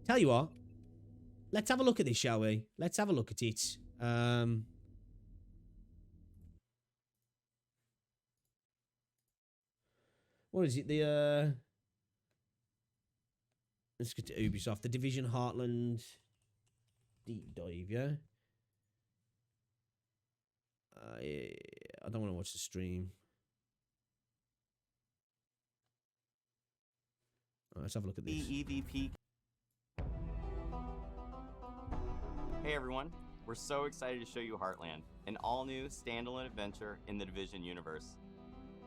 Tell you what. Let's have a look at this, shall we? Let's have a look at it. What is it? Let's get to Ubisoft. The Division Heartland deep dive, yeah? I don't want to watch the stream. All right, let's have a look at this. EVP. Hey everyone, we're so excited to show you Heartland, an all-new standalone adventure in the Division universe.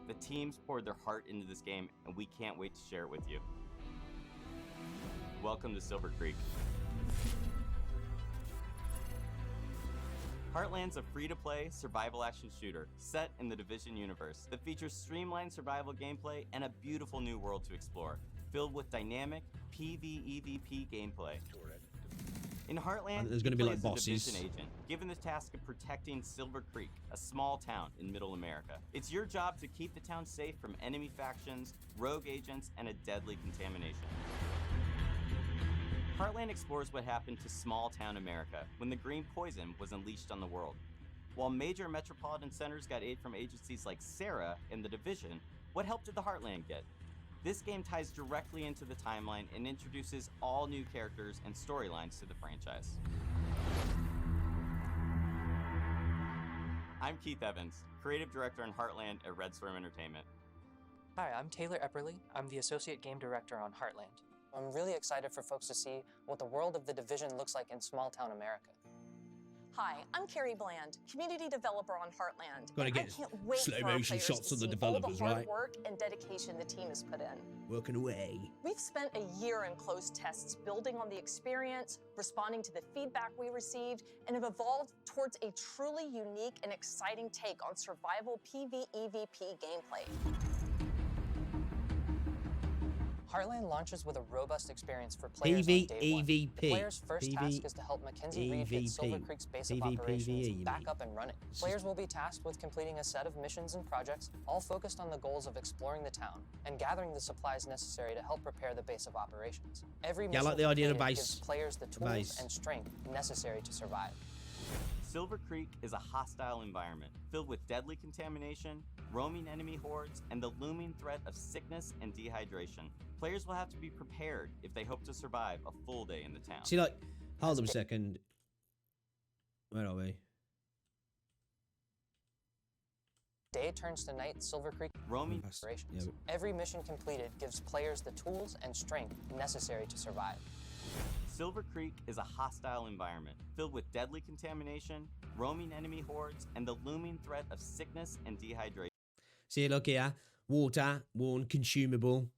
The teams poured their heart into this game, and we can't wait to share it with you. Welcome to Silver Creek. Heartland's a free-to-play survival action shooter set in the Division universe that features streamlined survival gameplay and a beautiful new world to explore, filled with dynamic PvEVP gameplay. In Heartland, there's going to be like a bosses. Division agent, given the task of protecting Silver Creek, a small town in Middle America. It's your job to keep the town safe from enemy factions, rogue agents, and a deadly contamination. Heartland explores what happened to small-town America when the green poison was unleashed on the world. While major metropolitan centers got aid from agencies like Sarah and the Division, what help did the Heartland get? This game ties directly into the timeline and introduces all new characters and storylines to the franchise. I'm Keith Evans, Creative Director in Heartland at Red Storm Entertainment. Hi, I'm Taylor Epperly. I'm the Associate Game Director on Heartland. I'm really excited for folks to see what the world of the Division looks like in small-town America. Hi, I'm Carrie Bland, community developer on Heartland. Gotta get I can't wait slow for our motion players shots to of the see developers, all the hard right? work and dedication the team has put in. Working away. We've spent a year in closed tests building on the experience, responding to the feedback we received, and have evolved towards a truly unique and exciting take on survival PvEVP gameplay. Heartland launches with a robust experience for players on day one. The player's first task is to help Mackenzie Reed get Silver Creek's base of operations back up and running. Players will be tasked with completing a set of missions and projects, all focused on the goals of exploring the town and gathering the supplies necessary to help prepare the base of operations. Every mission I like the idea of base. gives players the tools and strength necessary to survive. Silver Creek is a hostile environment filled with deadly contamination, roaming enemy hordes, and the looming threat of sickness and dehydration. Players will have to be prepared if they hope to survive a full day in the town. See, like, hold on a second. Where are we? Day turns to night, Silver Creek roaming operations. Yeah. Every mission completed gives players the tools and strength necessary to survive. Silver Creek is a hostile environment filled with deadly contamination, roaming enemy hordes, and the looming threat of sickness and dehydration. See, look here. Water, one consumable,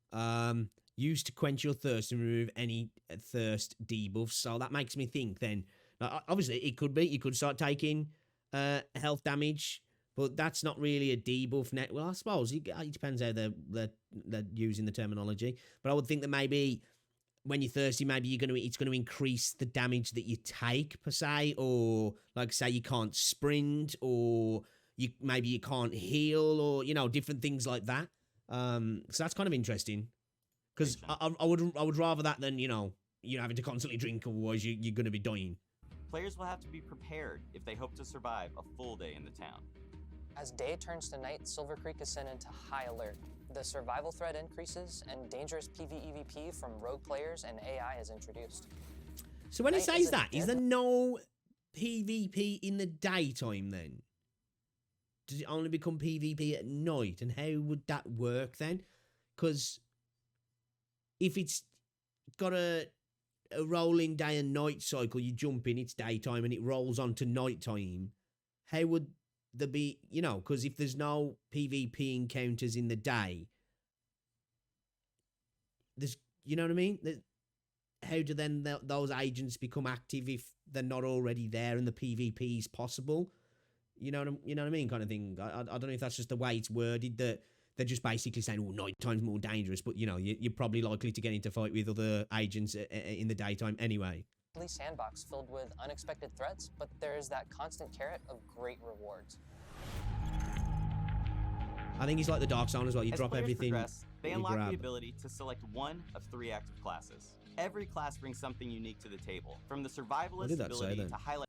used to quench your thirst and remove any thirst debuffs. So that makes me think then, obviously it could be, you could start taking health damage, but that's not really a debuff net. Well, I suppose it depends how they're using the terminology, but I would think that maybe when you're thirsty, maybe it's going to increase the damage that you take per se, or like say you can't sprint, or maybe you can't heal, or different things like that. So that's kind of interesting, because I would rather that than you're having to constantly drink, otherwise you're going to be dying. Players will have to be prepared if they hope to survive a full day in the town. As day turns to night, Silver Creek is sent into high alert. The survival threat increases, and dangerous PvEVP from rogue players and AI is introduced. So when it says that, is there no PvP in the daytime then? Does it only become PvP at night? And how would that work then? Because if it's got a rolling day and night cycle, you jump in, it's daytime, and it rolls on to nighttime, how would there be, because if there's no PvP encounters in the day, there's, you know what I mean? How do then those agents become active if they're not already there and the PvP is possible? You know what I mean, kind of thing. I don't know if that's just the way it's worded, that they're just basically saying, oh, nighttime's more dangerous, but you're probably likely to get into fight with other agents in the daytime anyway. Sandbox filled with unexpected threats, but there is that constant carrot of great rewards. I think it's like the Dark Zone as well. You drop everything. Progress, they unlock the ability to select one of 3 active classes. Every class brings something unique to the table, from the survivalist ability to highlight.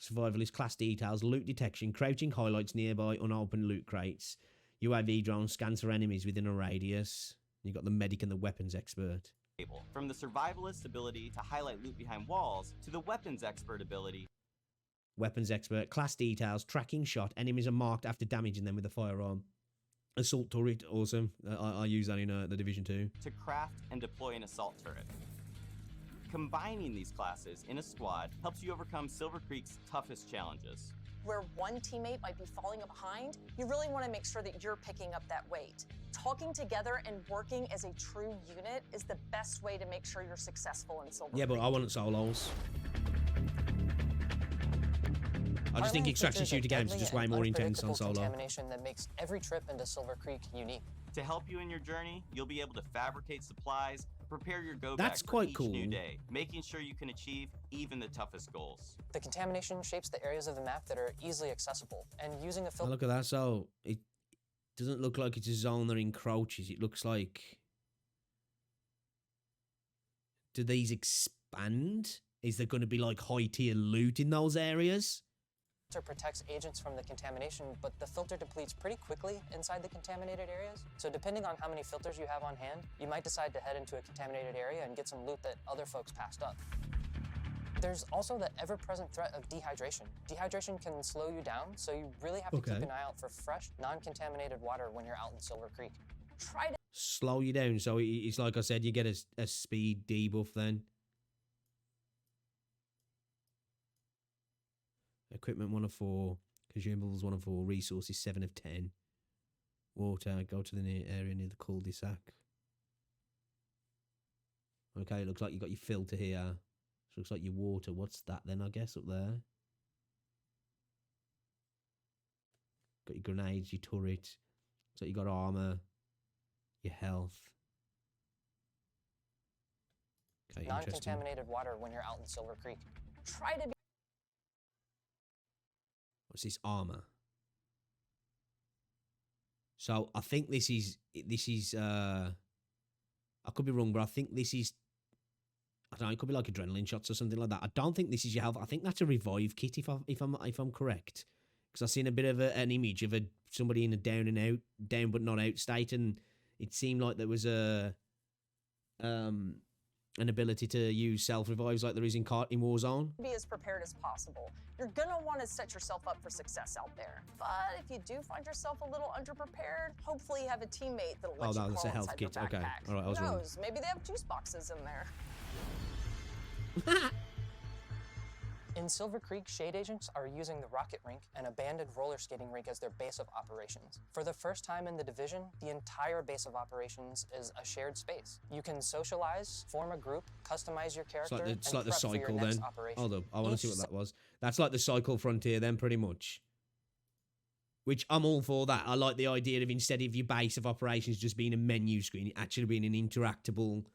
Survivalist class details, loot detection, crouching highlights nearby unopened loot crates, UAV drone scans for enemies within a radius. You got the medic and the weapons expert. From the survivalist ability to highlight loot behind walls to the weapons expert ability. Weapons expert, class details, tracking shot, enemies are marked after damaging them with a firearm. Assault turret, awesome. I use that in the Division 2. To craft and deploy an assault turret. Combining these classes in a squad helps you overcome Silver Creek's toughest challenges. Where one teammate might be falling behind, you really want to make sure that you're picking up that weight. Talking together and working as a true unit is the best way to make sure you're successful in Silver Creek. Yeah, but I want solos. I just think extraction shooter games are just way more intense on solo. Contamination that makes every trip into Silver Creek unique. To help you in your journey, you'll be able to fabricate supplies, prepare your go-back That's quite for each cool. new day, making sure you can achieve even the toughest goals. The contamination shapes the areas of the map that are easily accessible, and using a filter. Look at that. So it doesn't look like it's a zone that encroaches. It looks like. Do these expand? Is there going to be like high tier loot in those areas? Protects agents from the contamination, but the filter depletes pretty quickly inside the contaminated areas. So depending on how many filters you have on hand, you might decide to head into a contaminated area and get some loot that other folks passed up. There's also the ever-present threat of dehydration. Dehydration can slow you down, so you really have to keep an eye out for fresh, non-contaminated water when you're out in Silver Creek. Try to slow you down, so it's like I said, you get a speed debuff then. Equipment 1 of 4, consumables 1 of 4, resources 7 of 10. Water, go to the area near the cul-de-sac. Okay, looks like you got your filter here. Looks like your water. What's that then, I guess, up there? Got your grenades, your turret. Looks like you got armor, your health. Okay, non-contaminated water when you're out in Silver Creek. try to be What's this armor? So I think this is I could be wrong, but I think this is, I don't know, it could be like adrenaline shots or something like that. I don't think this is your health. I think that's a revive kit if I'm correct, because I've seen a bit of an image of somebody in a down but not out state, and it seemed like there was an ability to use self-revives like there is in Warzone. be as prepared as possible. You're gonna want to set yourself up for success out there. But if you do find yourself a little underprepared, hopefully you have a teammate that'll let you that's a crawl health inside your kit. Okay, backpack. all right, I was Who wrong. knows? Maybe they have juice boxes in there. In Silver Creek, shade agents are using the rocket rink, an abandoned roller skating rink, as their base of operations. For the first time in the division, the entire base of operations is a shared space. You can socialize, form a group, customize your character, It's and like the prep for your cycle next then. operation. Hold up, I want to see what that was. That's like the cycle frontier then, pretty much. Which I'm all for that. I like the idea of, instead of your base of operations just being a menu screen, it actually being an interactable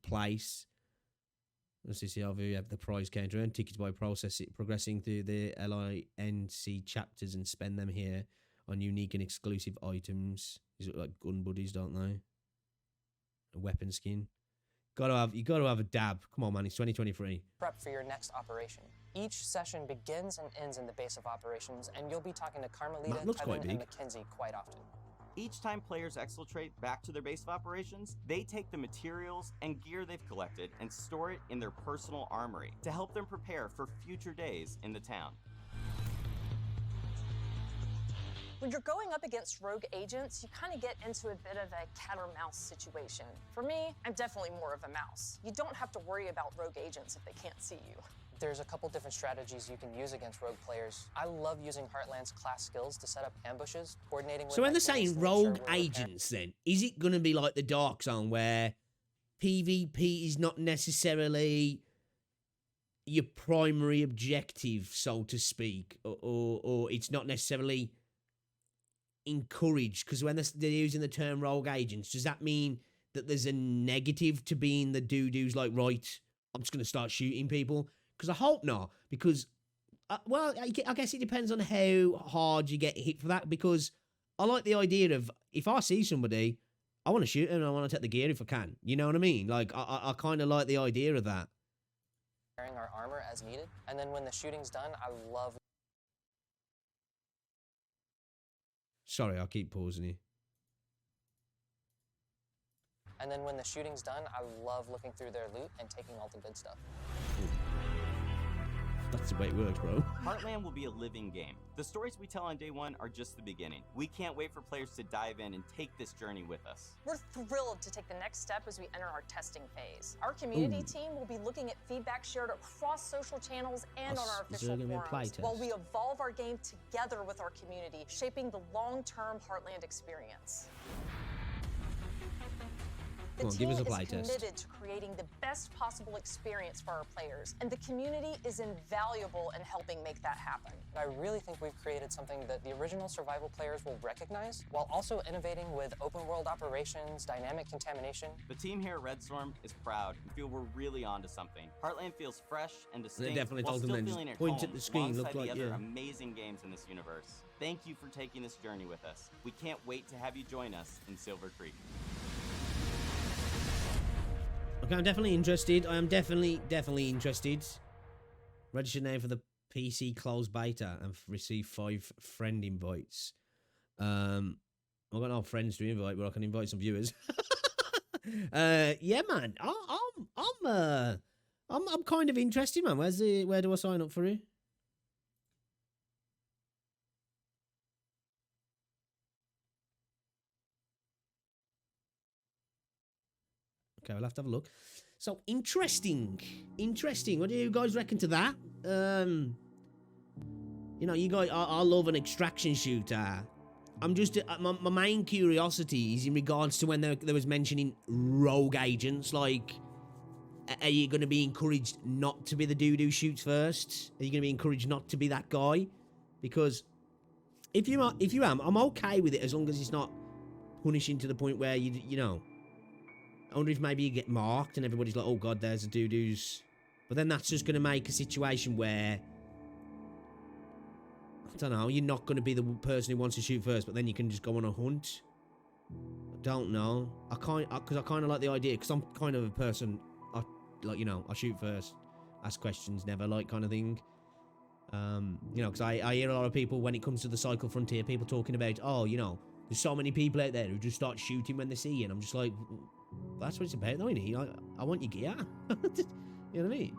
place. Let's see how we have the prize counter. Earn tickets by progressing through the LINC chapters and spend them here on unique and exclusive items. These look like gun buddies, don't they? A weapon skin. You gotta have a dab. Come on, man, it's 2023. Prep for your next operation. Each session begins and ends in the base of operations, and you'll be talking to Carmelita, Kevin, and Mackenzie quite often. Each time players exfiltrate back to their base of operations, they take the materials and gear they've collected and store it in their personal armory to help them prepare for future days in the town. When you're going up against rogue agents, you kind of get into a bit of a cat or mouse situation. For me, I'm definitely more of a mouse. You don't have to worry about rogue agents if they can't see you. There's a couple different strategies you can use against rogue players. I love using Heartland's class skills to set up ambushes, coordinating with. So when they're saying rogue agents, then is it going to be like the Dark Zone, where PvP is not necessarily your primary objective, so to speak, or it's not necessarily encouraged? Because when they're using the term rogue agents, does that mean that there's a negative to being the dude who's like, right, I'm just going to start shooting people? Because I hope not, because, well, I guess it depends on how hard you get hit for that, because I like the idea of, if I see somebody, I want to shoot them and I want to take the gear if I can. You know what I mean? Like, I kind of like the idea of that. Wearing our armor as needed, and then when the shooting's done, I love... Sorry, I'll keep pausing you. And then when the shooting's done, I love looking through their loot and taking all the good stuff. That's the way it works, bro. Heartland will be a living game. The stories we tell on day one are just the beginning. We can't wait for players to dive in and take this journey with us. We're thrilled to take the next step as we enter our testing phase. Our community team will be looking at feedback shared across social channels and on our official forums, while we evolve our game together with our community, shaping the long-term Heartland experience. The team is committed to creating the best possible experience for our players, and the community is invaluable in helping make that happen. I really think we've created something that the original survival players will recognize, while also innovating with open world operations, dynamic contamination. The team here at Red Storm is proud and feel we're really onto something. Heartland feels fresh and distinct, definitely while told still them then, feeling at point home at the screen, look alongside like, the other yeah. amazing games in this universe. Thank you for taking this journey with us. We can't wait to have you join us in Silver Creek. Okay, I'm definitely interested. I am definitely interested. Register now for the PC closed beta and receive 5 friend invites. I've got no friends to invite, but I can invite some viewers. Yeah, man. I'm kind of interested, man. Where do I sign up for it? Okay, we'll have to have a look. So, interesting. What do you guys reckon to that? You know, you guys, I love an extraction shooter. I'm just, my main curiosity is in regards to when there was mentioning rogue agents. Like, are you going to be encouraged not to be the dude who shoots first? Are you going to be encouraged not to be that guy? Because if you am, I'm okay with it as long as it's not punishing to the point where you know. I wonder if maybe you get marked and everybody's like, oh god, there's a dude who's... But then that's just going to make a situation where... I don't know, you're not going to be the person who wants to shoot first, but then you can just go on a hunt. I don't know. Because I kind of like the idea, because I'm kind of a person, like, you know, I shoot first, ask questions, never, like, kind of thing. You know, because I hear a lot of people, when it comes to the Cycle Frontier, people talking about, oh, you know, there's so many people out there who just start shooting when they see you, and I'm just like... That's what it's about, though, isn't it? I want your gear. You know what I mean?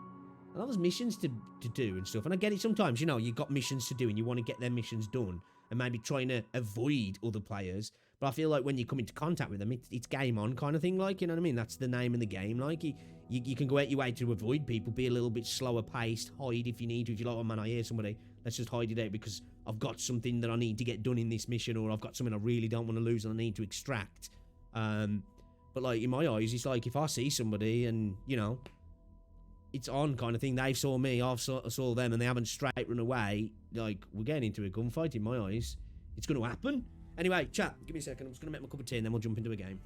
I know there's missions to do and stuff. And I get it sometimes, you know, you've got missions to do and you want to get their missions done and maybe trying to avoid other players. But I feel like when you come into contact with them, it's game on kind of thing, like, you know what I mean? That's the name of the game. Like, you can go out your way to avoid people, be a little bit slower paced, hide if you need to. If you're like, oh man, I hear somebody, let's just hide it out because I've got something that I need to get done in this mission, or I've got something I really don't want to lose and I need to extract. But, like, in my eyes, it's like, if I see somebody and, you know, it's on kind of thing. They saw me, I saw them, and they haven't straight run away. Like, we're getting into a gunfight in my eyes. It's going to happen. Anyway, chat, give me a second. I'm just going to make my cup of tea and then we'll jump into a game.